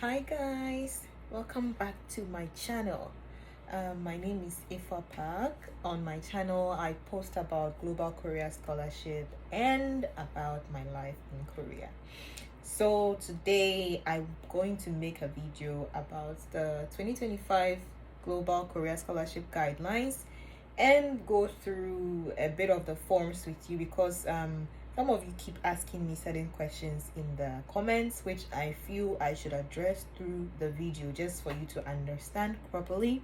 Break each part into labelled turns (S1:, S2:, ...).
S1: Hi guys, welcome back to my channel. My name is Ifa Park. On my channel I post about global Korea scholarship and about my life in Korea. So today I'm going to make a video about the 2025 global Korea scholarship guidelines and go through a bit of the forms with you because some of you keep asking me certain questions in the comments, which I feel I should address through the video just for you to understand properly.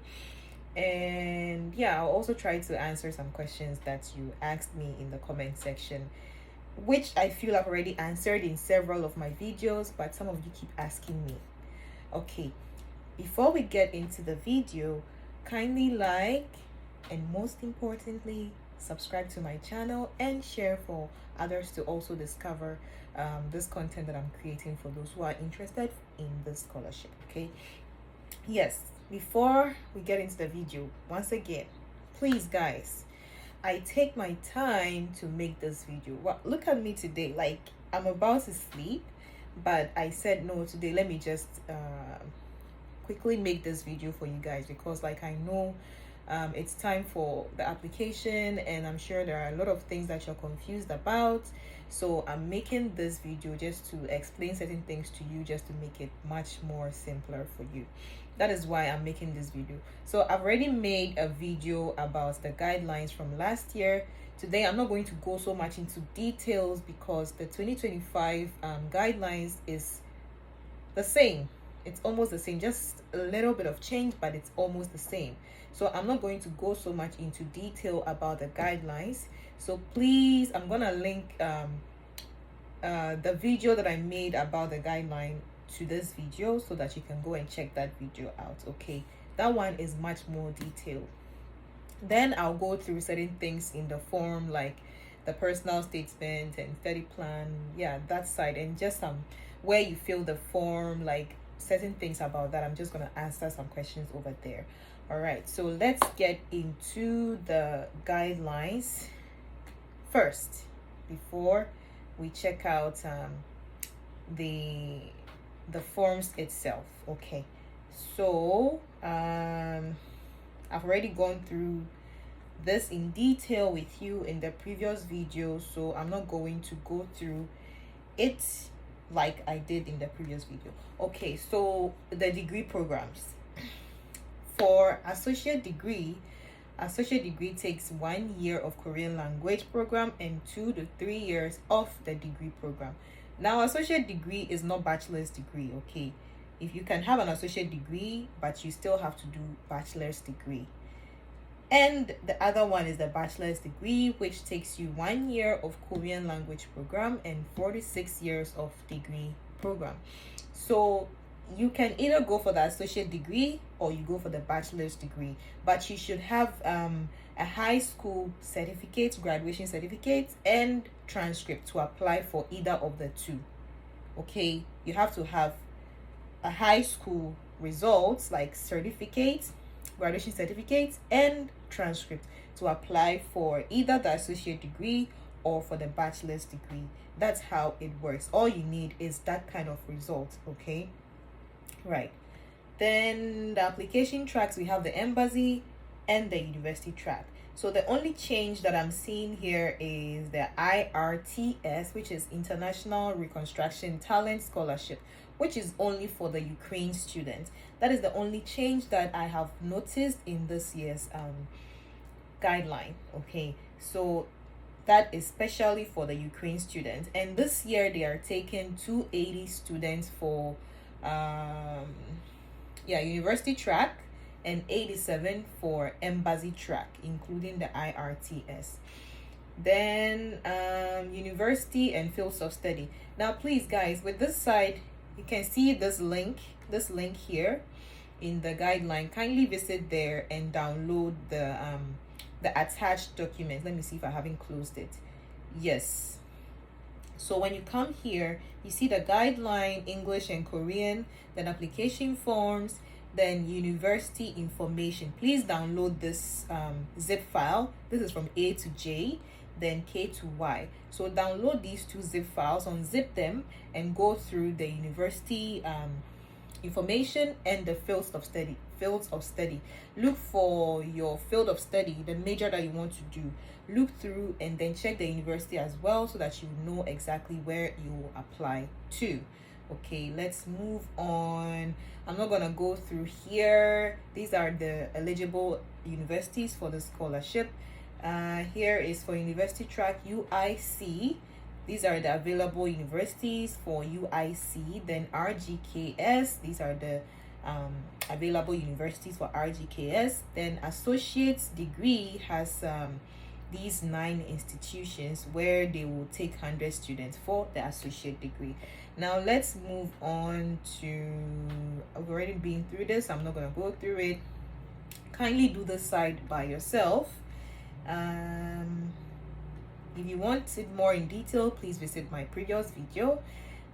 S1: And yeah, I'll also try to answer some questions that you asked me in the comment section, which I feel I've already answered in several of my videos, but some of you keep asking me. Okay, before we get into the video, kindly like, and most importantly, subscribe to my channel and share for others to also discover this content that I'm creating for those who are interested in this scholarship. Okay, yes, before we get into the video, once again, please guys, I take my time to make this video. Well, look at me today, like I'm about to sleep, but I said no, today let me just quickly make this video for you guys because like I know it's time for the application and I'm sure there are a lot of things that you're confused about. So I'm making this video just to explain certain things to you, just to make it much more simpler for you. That is why I'm making this video. So I've already made a video about the guidelines from last year. Today I'm not going to go so much into details because the 2025 guidelines is the same. It's almost the same, just a little bit of change, but it's almost the same. So I'm not going to go so much into detail about the guidelines. So please, I'm gonna link the video that I made about the guideline to this video so that you can go and check that video out. Okay, that one is much more detailed. Then I'll go through certain things in the form like the personal statement and study plan, yeah, that side, and just where you fill the form, like certain things about that. I'm just going to answer some questions over there. All right, so let's get into the guidelines first before we check out the forms itself. Okay, so I've already gone through this in detail with you in the previous video, so I'm not going to go through it like I did in the previous video. Okay, so the degree programs. For associate degree takes 1 year of Korean language program and 2 to 3 years of the degree program. Now, associate degree is not bachelor's degree. Okay, if you can have an associate degree but you still have to do bachelor's degree. And the other one is the bachelor's degree, which takes you 1 year of Korean language program and 46 years of degree program. So you can either go for the associate degree or you go for the bachelor's degree, but you should have a high school certificate, graduation certificate, and transcript to apply for either of the two. Okay, you have to have a high school results like certificate, graduation certificate, and transcript to apply for either the associate degree or for the bachelor's degree. That's how it works. All you need is that kind of result. Okay, right. Then the application tracks, we have the embassy and the university track. So the only change that I'm seeing here is the IRTS, which is International Reconstruction Talent Scholarship, which is only for the Ukraine students. That is the only change that I have noticed in this year's guideline. Okay, so that is especially for the Ukraine students, and this year they are taking 280 students for university track and 87 for embassy track, including the IRTS. Then university and fields of study. Now please guys, with this side you can see this link here in the guideline. Kindly visit there and download the attached document. Let me see if I haven't closed it. Yes, so when you come here, you see the guideline, English and Korean, then application forms, then university information. Please download this zip file. This is from A to J, then K to Y. So download these two zip files, unzip them, and go through the university information and the fields of study. Look for your field of study, the major that you want to do. Look through and then check the university as well, so that you know exactly where you apply to. Okay, let's move on. I'm not gonna go through here. These are the eligible universities for the scholarship. Here is for university track UIC. These are the available universities for UIC. Then RGKS, these are the available universities for RGKS. Then associate's degree has these 9 institutions where they will take 100 students for the associate degree. Now let's move on to, I've already been through this, I'm not going to go through it. Kindly do the side by yourself. If you want it more in detail, please visit my previous video.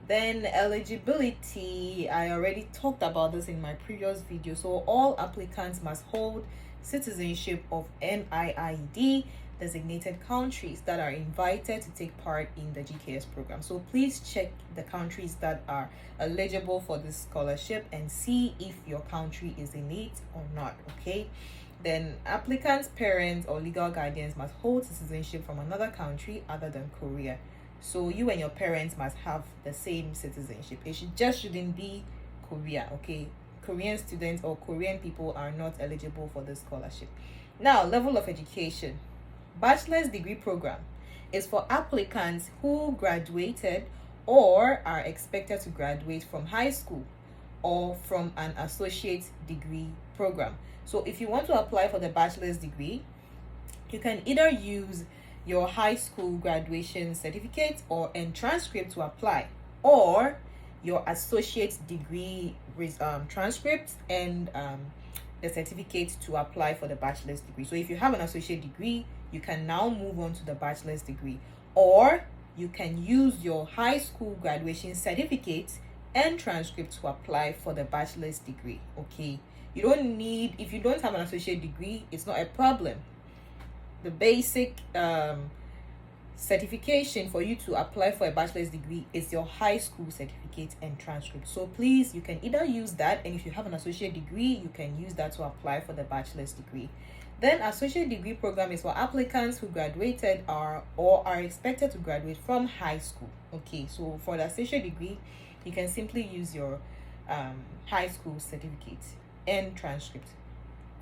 S1: Then eligibility, I already talked about this in my previous video. So all applicants must hold citizenship of NIID designated countries that are invited to take part in the GKS program. So please check the countries that are eligible for this scholarship and see if your country is in it or not. Okay, then applicants' parents or legal guardians must hold citizenship from another country other than Korea. So you and your parents must have the same citizenship. It shouldn't be Korea. Okay, Korean students or Korean people are not eligible for this scholarship. Now, level of education. Bachelor's degree program is for applicants who graduated or are expected to graduate from high school or from an associate degree program. So if you want to apply for the bachelor's degree, you can either use your high school graduation certificate and transcript to apply, or your associate degree transcript and the certificate to apply for the bachelor's degree. So if you have an associate degree, you can now move on to the bachelor's degree, or you can use your high school graduation certificate and transcript to apply for the bachelor's degree. Okay, you don't need, if you don't have an associate degree, it's not a problem. The basic certification for you to apply for a bachelor's degree is your high school certificate and transcript. So please, you can either use that, and if you have an associate degree, you can use that to apply for the bachelor's degree. Then associate degree program is for applicants who graduated or are expected to graduate from high school. Okay, so for the associate degree, you can simply use your high school certificate and transcript.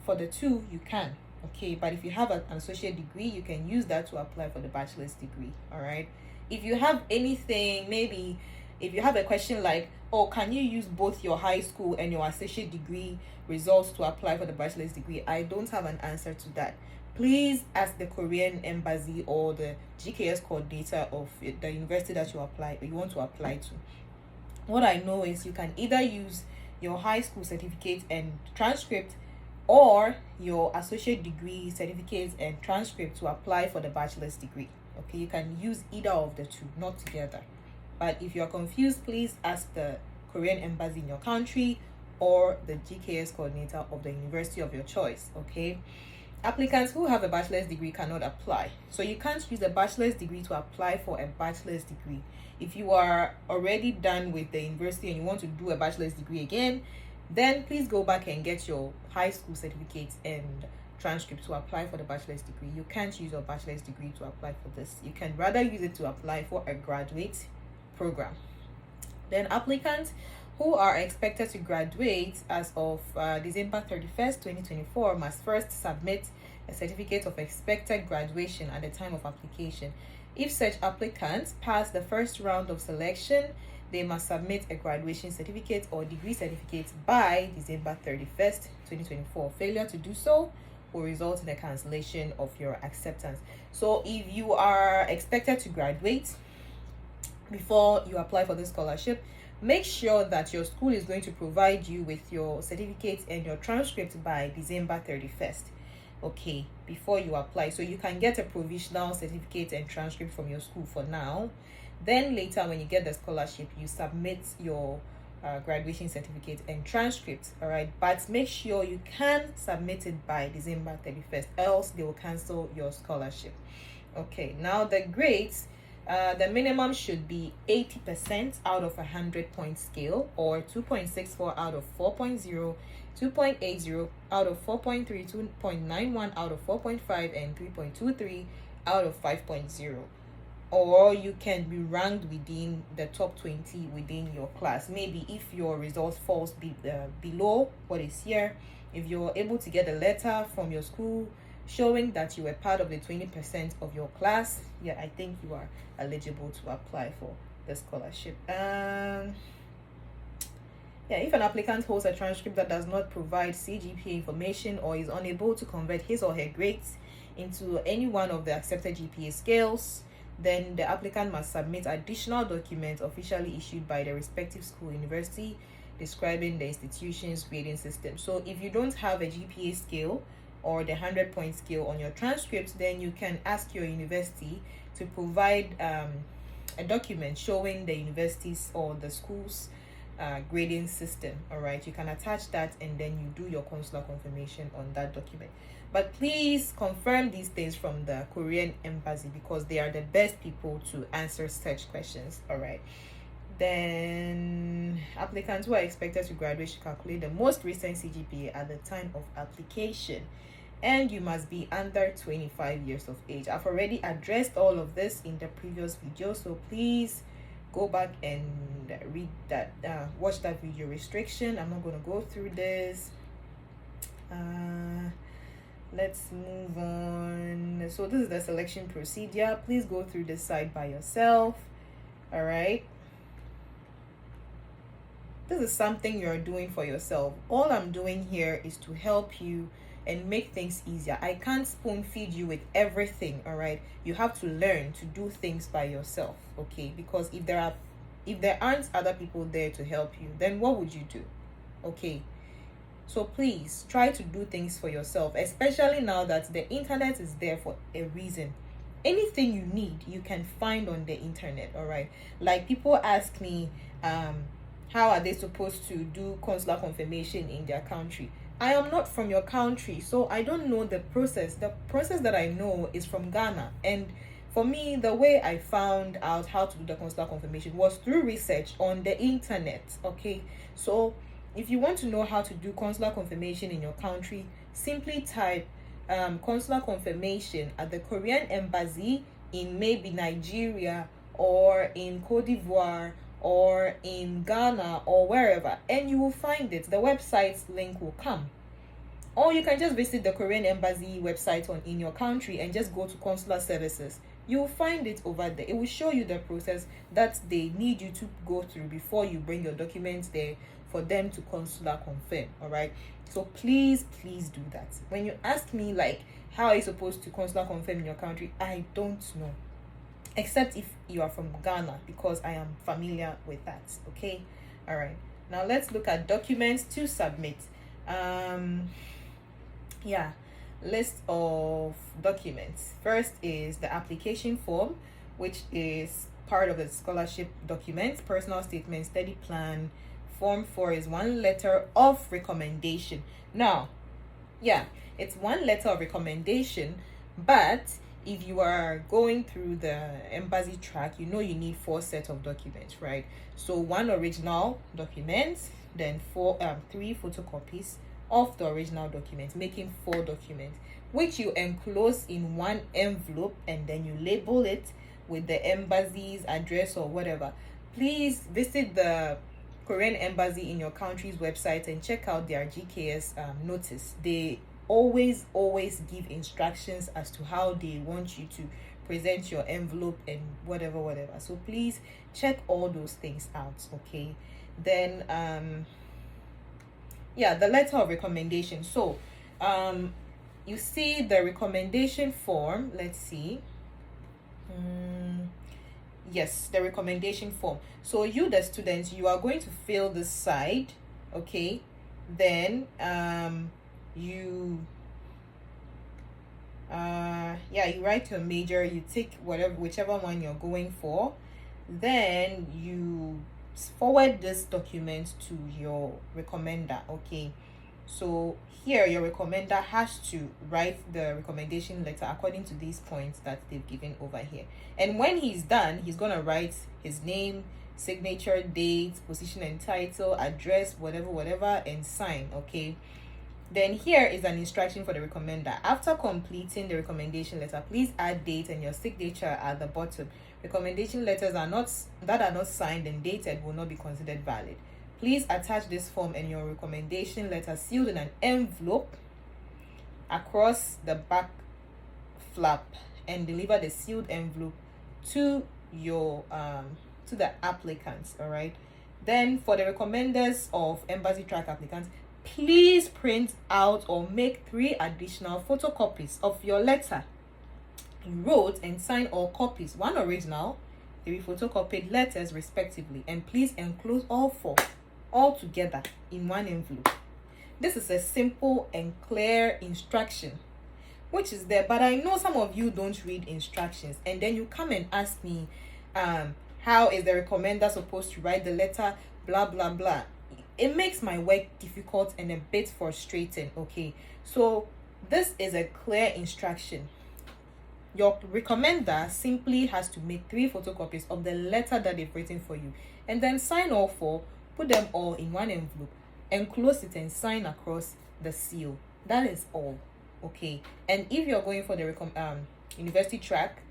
S1: For the two, you can. Okay, but if you have an associate degree, you can use that to apply for the bachelor's degree. All right, if you have anything, maybe if you have a question like, oh, can you use both your high school and your associate degree results to apply for the bachelor's degree, I don't have an answer to that. Please ask the Korean embassy or the GKS coordinator of the university that you want to apply to. What I know is you can either use your high school certificate and transcript or your associate degree certificates and transcript to apply for the bachelor's degree. Okay, you can use either of the two, not together. But if you're confused, please ask the Korean embassy in your country or the GKS coordinator of the university of your choice. Okay, applicants who have a bachelor's degree cannot apply. So you can't use a bachelor's degree to apply for a bachelor's degree. If you are already done with the university and you want to do a bachelor's degree again, then please go back and get your high school certificates and transcript to apply for the bachelor's degree. You can't use your bachelor's degree to apply for this. You can rather use it to apply for a graduate program. Then applicants who are expected to graduate as of December 31st, 2024 must first submit a certificate of expected graduation at the time of application. If such applicants pass the first round of selection, they must submit a graduation certificate or degree certificate by December 31st, 2024. Failure to do so will result in a cancellation of your acceptance. So if you are expected to graduate before you apply for this scholarship, make sure that your school is going to provide you with your certificate and your transcript by December 31st. Okay, before you apply. So you can get a provisional certificate and transcript from your school for now. Then later, when you get the scholarship, you submit your graduation certificate and transcript. All right, but make sure you can submit it by December 31st, else they will cancel your scholarship. Okay, now the grades. The minimum should be 80% out of a 100-point scale, or 2.64 out of 4.0, 2.80 out of 4.3, 2.91 out of 4.5, and 3.23 out of 5.0. Or you can be ranked within the top 20 within your class. Maybe if your result falls below what is here, if you're able to get a letter from your school showing that you were part of the 20% of your class, yeah, I think you are eligible to apply for the scholarship. Yeah, if an applicant holds a transcript that does not provide CGPA information, or is unable to convert his or her grades into any one of the accepted GPA scales, then the applicant must submit additional documents officially issued by the respective school or university describing the institution's grading system. So if you don't have a GPA scale or the 100-point scale on your transcript, then you can ask your university to provide a document showing the university's or the school's grading system. All right, you can attach that, and then you do your consular confirmation on that document. But please confirm these things from the Korean embassy, because they are the best people to answer such questions. All right. Then applicants who are expected to graduate should calculate the most recent CGPA at the time of application, and you must be under 25 years of age. I've already addressed all of this in the previous video, so please go back and read that, watch that video restriction. I'm not going to go through this. Let's move on. So this is the selection procedure. Please go through this side by yourself. All right, this is something you're doing for yourself. All I'm doing here is to help you and make things easier. I can't spoon feed you with everything. All right, you have to learn to do things by yourself, okay? Because if there aren't other people there to help you, then what would you do? Okay, so please try to do things for yourself, especially now that the internet is there for a reason. Anything you need, you can find on the internet. All right, like people ask me, how are they supposed to do consular confirmation in their country? I am not from your country, so I don't know the process. The process that I know is from Ghana, and for me, the way I found out how to do the consular confirmation was through research on the internet. Okay, so if you want to know how to do consular confirmation in your country, simply type consular confirmation at the Korean embassy in maybe Nigeria or in Cote d'Ivoire or in Ghana or wherever, and you will find it. The website's link will come. Or you can just visit the Korean embassy website in your country and just go to consular services. You will find it over there. It will show you the process that they need you to go through before you bring your documents there for them to consular confirm. All right, so please do that. When you ask me like how are you supposed to consular confirm in your country, I don't know, except if you are from Ghana, because I am familiar with that. Okay, all right, now let's look at documents to submit. Yeah, list of documents. First is the application form, which is part of the scholarship documents. Personal statement, study plan. Form 4 is one letter of recommendation. Now, yeah, it's one letter of recommendation, but if you are going through the embassy track, you know you need 4 sets of documents, right? So 1 original document, then 3 photocopies of the original document, making 4 documents, which you enclose in 1 envelope, and then you label it with the embassy's address or whatever. Please visit the Korean embassy in your country's website and check out their GKS notice. They always give instructions as to how they want you to present your envelope and whatever. So please check all those things out. Okay, then yeah, the letter of recommendation. So you see the recommendation form. Let's see. Yes, the recommendation form. So you, the students, you are going to fill this side. Okay, then you you write your major, you take whichever one you're going for, then you forward this document to your recommender. Okay, So here your recommender has to write the recommendation letter according to these points that they've given over here. And when he's done, he's going to write his name, signature, date, position and title, address, whatever, and sign. Okay. Then here is an instruction for the recommender. After completing the recommendation letter, please add date and your signature at the bottom. Recommendation letters that are not signed and dated will not be considered valid. Please attach this form and your recommendation letter sealed in an envelope across the back flap and deliver the sealed envelope to your to the applicants. All right. Then for the recommenders of embassy track applicants, please print out or make 3 additional photocopies of your letter you wrote and sign all copies, 1 original, 3 photocopied letters respectively, and please enclose all 4 all together in 1 envelope. This is a simple and clear instruction which is there, but I know some of you don't read instructions, and then you come and ask me how is the recommender supposed to write the letter, blah blah blah. It makes my work difficult and a bit frustrating. Okay, so this is a clear instruction. Your recommender simply has to make 3 photocopies of the letter that they've written for you, and then sign all 4, put them all in 1 envelope, enclose it and sign across the seal. That is all. Okay, and if you're going for the university track,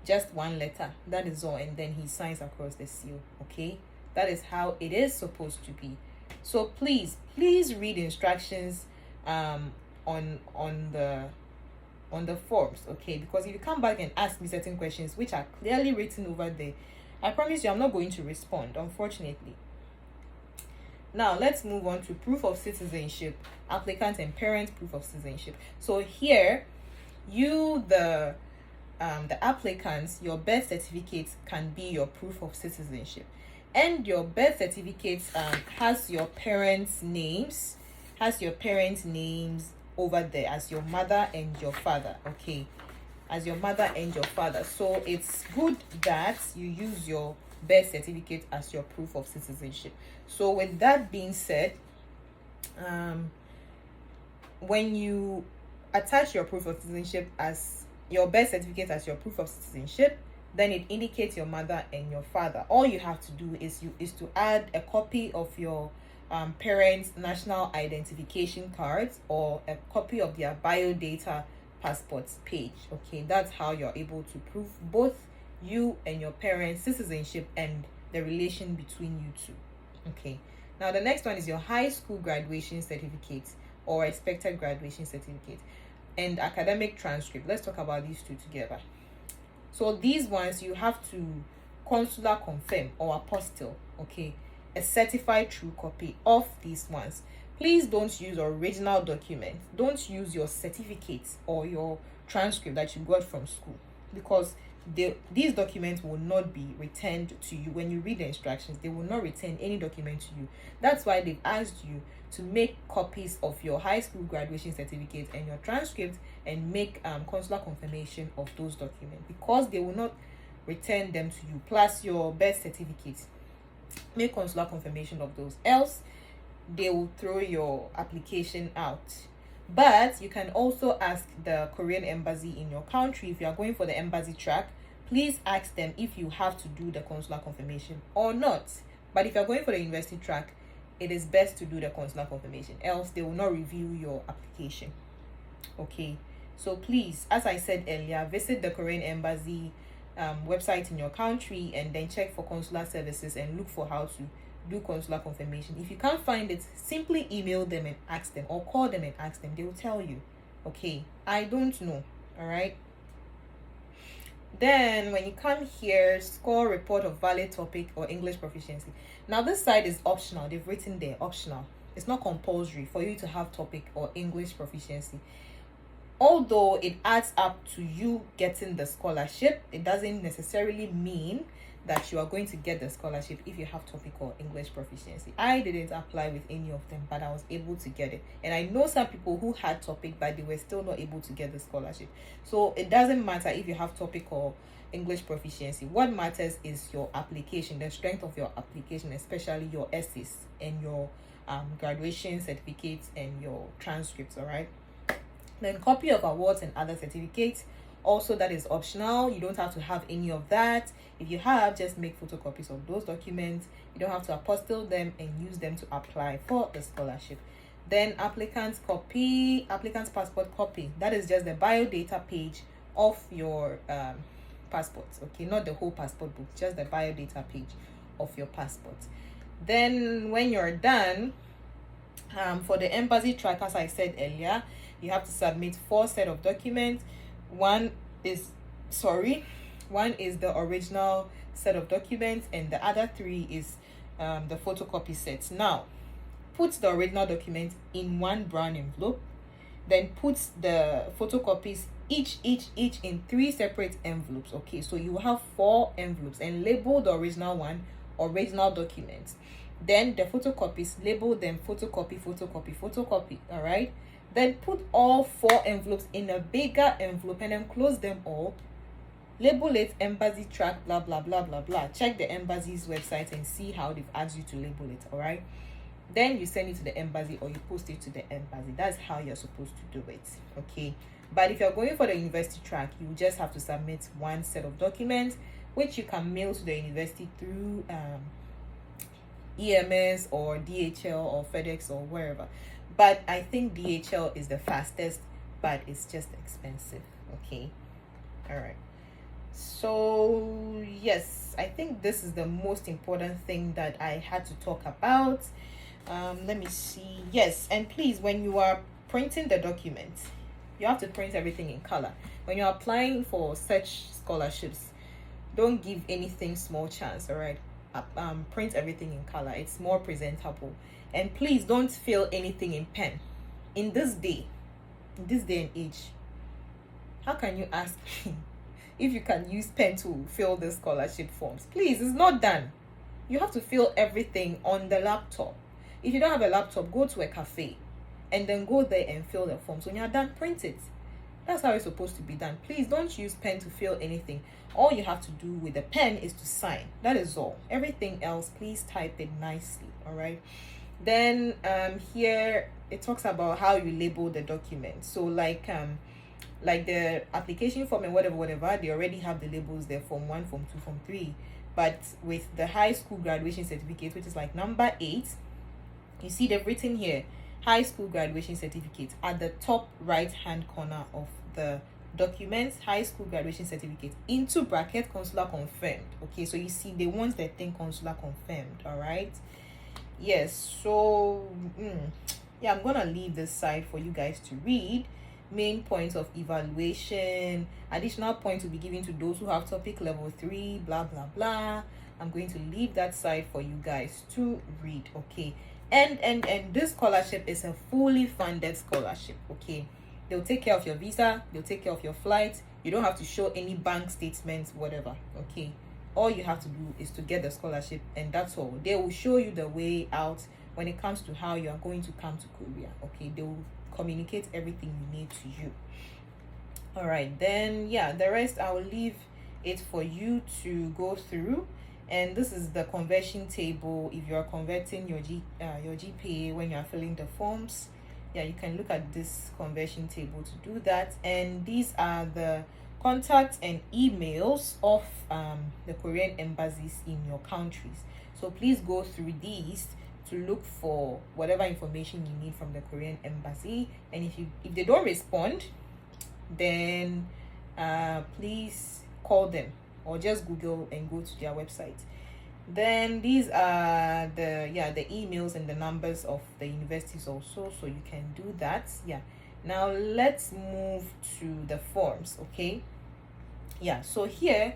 S1: just 1 letter, that is all, and then he signs across the seal. Okay, that is how it is supposed to be. So please read instructions on the forms. Okay, because if you come back and ask me certain questions which are clearly written over there, I promise you I'm not going to respond, unfortunately. Now let's move on to proof of citizenship, applicant and parent proof of citizenship. So here, you the applicants, your birth certificate can be your proof of citizenship, and your birth certificate has your parents' names, over there as your mother and your father. Okay, as your mother and your father. So it's good that you use your birth certificate as your proof of citizenship. So with that being said, when you attach your proof of citizenship as your birth certificate as your proof of citizenship, then it indicates your mother and your father. All you have to do is to add a copy of your parents' national identification cards or a copy of their biodata passports page. Okay, that's how you're able to prove both you and your parents' citizenship and the relation between you two. Okay, now the next one is your high school graduation certificate or expected graduation certificate and academic transcript. Let's talk about these 2 together. So these ones you have to consular confirm or apostille. Okay, a certified true copy of these ones. Please don't use original documents. Don't use your certificates or your transcript that you got from school, because these documents will not be returned to you. When you read the instructions, they will not return any document to you. That's why they've asked you to make copies of your high school graduation certificate and your transcript and make consular confirmation of those documents, because they will not return them to you. Plus your birth certificate, make consular confirmation of those, else they will throw your application out. But you can also ask the Korean embassy in your country. If you are going for the embassy track, please ask them if you have to do the consular confirmation or not. But if you're going for the university track, it is best to do the consular confirmation, else they will not review your application. Okay, so please, as I said earlier, visit the Korean embassy website in your country and then check for consular services and look for how to do consular confirmation. If you can't find it, simply email them and ask them, or call them and ask them. They will tell you. Okay, I don't know. All right. Then when you come here, score report of valid topic or English proficiency. Now this side is optional. They've written there optional. It's not compulsory for you to have topic or English proficiency. Although it adds up to you getting the scholarship, it doesn't necessarily mean that you are going to get the scholarship if you have topic or English proficiency. I didn't apply with any of them, but I was able to get it. And I know some people who had topic, but they were still not able to get the scholarship. So it doesn't matter if you have topic or English proficiency. What matters is your application, the strength of your application, especially your essays and your graduation certificates and your transcripts. All right. Then copy of awards and other certificates. Also, that is optional. You don't have to have any of that. If you have, just make photocopies of those documents. You don't have to apostille them and use them to apply for the scholarship. Then applicant's passport copy. That is just the biodata page of your passport. Okay, not the whole passport book, just the biodata page of your passport. Then when you're done, for the embassy track, as I said earlier, you have to submit 4 sets of documents. One is the original set of documents, and the other 3 is the photocopy sets. Now, put the original document in one brown envelope, then put the photocopies each in 3 separate envelopes. Okay, so you will have 4 envelopes, and label the original one original documents. Then the photocopies, label them photocopy. All right. Then put all 4 envelopes in a bigger envelope and then close them all. Label it embassy track, blah, blah, blah, blah, blah. Check the embassy's website and see how they've asked you to label it, all right? Then you send it to the embassy or you post it to the embassy. That's how you're supposed to do it, okay? But if you're going for the university track, you just have to submit 1 set of documents, which you can mail to the university through EMS or DHL or FedEx or wherever. But I think DHL is the fastest, but it's just expensive. Okay. All right. So yes, I think this is the most important thing that I had to talk about. Let me see. Yes, and please, when you are printing the documents, you have to print everything in color. When you're applying for such scholarships, don't give anything small chance. All right. Print everything in color. It's more presentable. And please don't fill anything in pen. In this day and age, how can you ask me if you can use pen to fill the scholarship forms? Please, it's not done. You have to fill everything on the laptop. If you don't have a laptop, go to a cafe and then go there and fill the forms. When you're done, print it. That's how it's supposed to be done. Please don't use pen to fill anything. All you have to do with the pen is to sign. That is all. Everything else, please type it nicely. All right. Then here it talks about how you label the document. So like the application form and whatever, they already have the labels there, form 1, form 2, form 3. But with the high school graduation certificate, which is like number 8, you see they've written here high school graduation certificate at the top right hand corner of the documents, high school graduation certificate, into bracket consular confirmed. Okay, so you see they want the thing consular confirmed. All right. Yes, so yeah, I'm gonna leave this side for you guys to read. Main points of evaluation, additional points will be given to those who have topic level 3, blah blah blah. I'm going to leave that side for you guys to read. Okay, and this scholarship is a fully funded scholarship. Okay, they'll take care of your visa, they'll take care of your flight. You don't have to show any bank statements, whatever. Okay, all you have to do is to get the scholarship, and that's all. They will show you the way out when it comes to how you are going to come to Korea. Okay, they will communicate everything you need to you. All right, then yeah, the rest I will leave it for you to go through. And this is the conversion table if you are converting your GPA when you are filling the forms. Yeah, you can look at this conversion table to do that. And these are the contacts and emails of the Korean embassies in your countries. So please go through these to look for whatever information you need from the Korean embassy. And if they don't respond, then please call them or just Google and go to their website. Then these are the emails and the numbers of the universities also, so you can do that. Yeah, now let's move to the forms. Okay, yeah, so here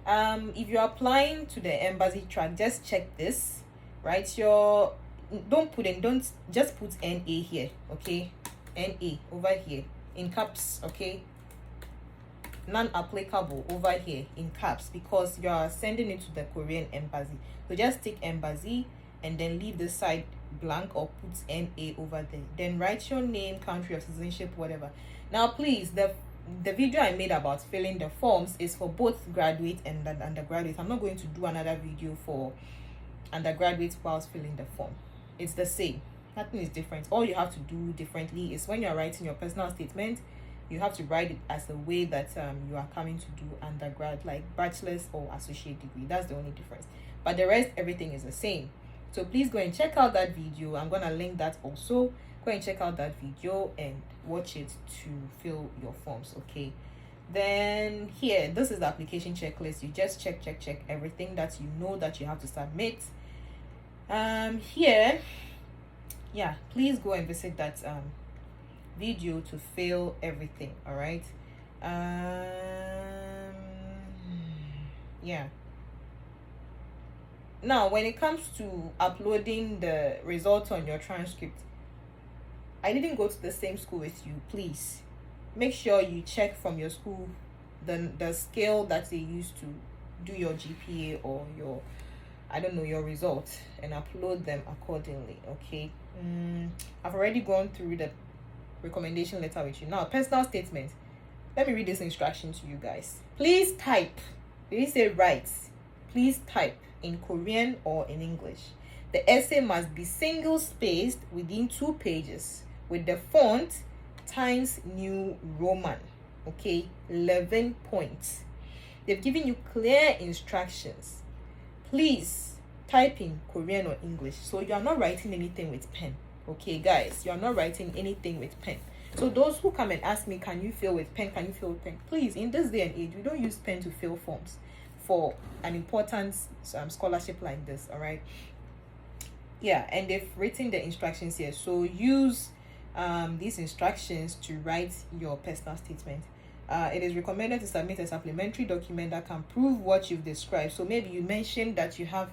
S1: if you're applying to the embassy track, just check this, right? Don't just put NA here. Okay, NA over here in caps. Okay, non-applicable over here in caps, because you are sending it to the Korean embassy. So just take embassy and then leave this side blank or put NA over there. Then write your name, country of citizenship, whatever. Now please, the video I made about filling the forms is for both graduate and undergraduate. I'm not going to do another video for undergraduate whilst filling the form. It's the same. Nothing is different. All you have to do differently is when you're writing your personal statement, you have to write it as a way that you are coming to do undergrad, like bachelor's or associate degree. That's the only difference. But the rest, everything is the same. So please go and check out that video. I'm gonna link that also. Go and check out that video and watch it to fill your forms. Okay. Then here, this is the application checklist. You just check everything that you know that you have to submit. Here, yeah, please go and visit that video to fill everything. All right. Yeah. Now, when it comes to uploading the results on your transcript, I didn't go to the same school with you. Please make sure you check from your school the scale that they use to do your GPA or your, I don't know, your results, and upload them accordingly. Okay. I've already gone through the recommendation letter with you. Now, personal statement. Let me read this instruction to you guys. Please type. Did it say write? Please type in Korean or in English. The essay must be single spaced within 2 pages with the font Times New Roman. Okay, 11 points. They've given you clear instructions. Please type in Korean or English. So you are not writing anything with pen. Okay, guys, you are not writing anything with pen. So those who come and ask me, can you fill with pen? Can you fill with pen? Please, in this day and age, we don't use pen to fill forms for an important scholarship like this. All right. Yeah, and they've written the instructions here. So use these instructions to write your personal statement. It is recommended to submit a supplementary document that can prove what you've described. So maybe you mentioned that you have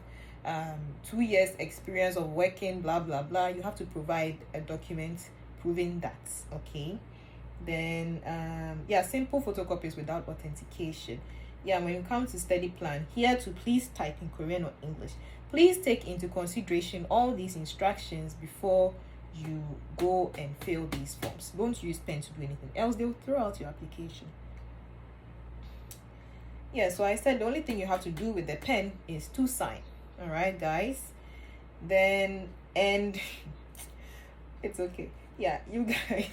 S1: 2 years experience of working, blah blah blah. You have to provide a document proving that. Okay. Then yeah, simple photocopies without authentication. Yeah, when you come to study plan, here to please type in Korean or English. Please take into consideration all these instructions before you go and fill these forms. Don't use pen to do anything else. They'll throw out your application. Yeah, so I said the only thing you have to do with the pen is to sign. All right, guys. Then, and it's okay. Yeah, you guys.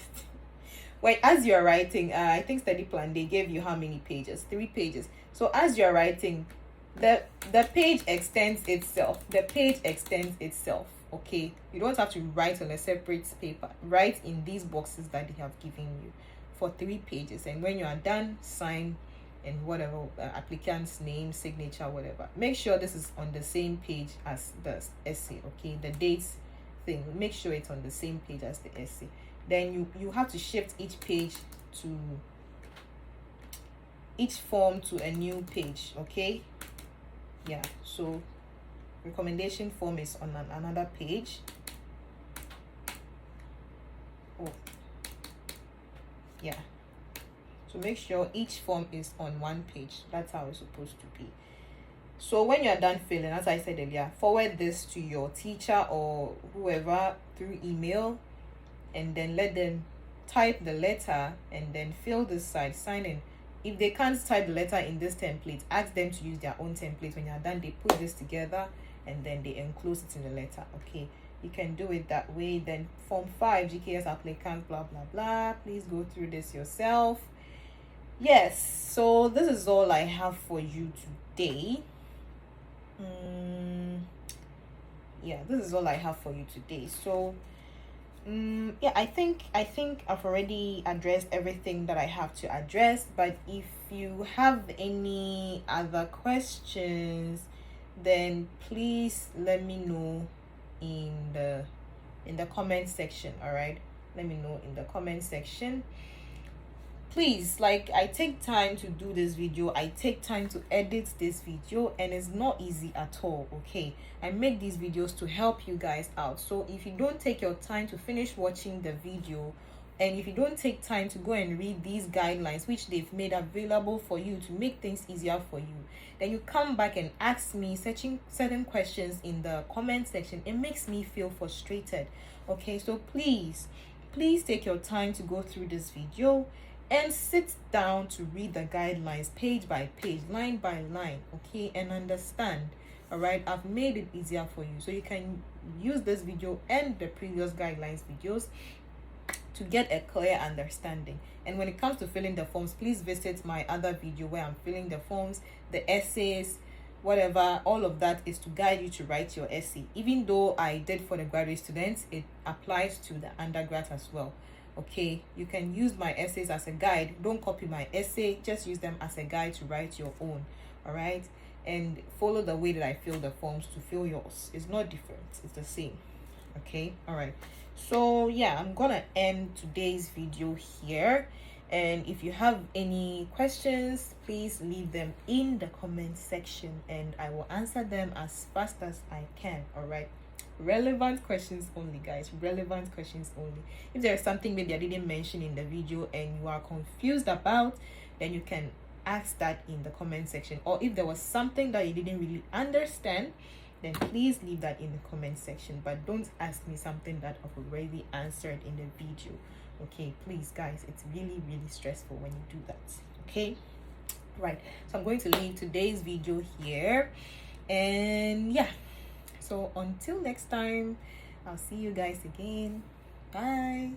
S1: Wait, as you're writing, I think study plan, they gave you how many pages? 3 pages. So as you're writing, the page extends itself. The page extends itself. Okay, you don't have to write on a separate paper. Write in these boxes that they have given you for 3 pages, and when you are done, sign and whatever, applicant's name, signature, whatever. Make sure this is on the same page as the essay. Okay, the dates thing, make sure it's on the same page as the essay. Then you have to shift each page to each form to a new page. Okay, yeah, so recommendation form is on another page. Oh, yeah, so make sure each form is on one page. That's how it's supposed to be. So when you're done filling, as I said earlier, forward this to your teacher or whoever through email, and then let them type the letter and then fill this side, sign in. If they can't type the letter in this template, ask them to use their own template. When you're done, they put this together and then they enclose it in the letter. Okay, you can do it that way. Then form 5, GKS applicant, blah blah blah. Please go through this yourself. Yes, so this is all I have for you today. Yeah, this is all I have for you today. So yeah, I think I've already addressed everything that I have to address. But if you have any other questions, then please let me know in the comment section. All right, let me know in the comment section. Please, like, I take time to do this video, I take time to edit this video, and it's not easy at all. Okay, I make these videos to help you guys out. So if you don't take your time to finish watching the video, and if you don't take time to go and read these guidelines which they've made available for you to make things easier for you, then you come back and ask me certain questions in the comment section, it makes me feel frustrated. Okay, so please take your time to go through this video and sit down to read the guidelines page by page, line by line. Okay, and understand. All right, I've made it easier for you, so you can use this video and the previous guidelines videos to get a clear understanding. And when it comes to filling the forms, please visit my other video where I'm filling the forms, the essays, whatever. All of that is to guide you to write your essay. Even though I did for the graduate students, it applies to the undergrad as well. Okay, you can use my essays as a guide. Don't copy my essay, just use them as a guide to write your own. All right, and follow the way that I fill the forms to fill yours. It's not different, it's the same. Okay, all right. So yeah, I'm gonna end today's video here, and if you have any questions, please leave them in the comment section and I will answer them as fast as I can. All right, relevant questions only, guys, relevant questions only. If there is something maybe I didn't mention in the video and you are confused about, then you can ask that in the comment section. Or if there was something that you didn't really understand, then please leave that in the comment section, but don't ask me something that I've already answered in the video. Okay, please guys, it's really stressful when you do that. Okay, right, so I'm going to leave today's video here, and yeah, so until next time, I'll see you guys again. Bye.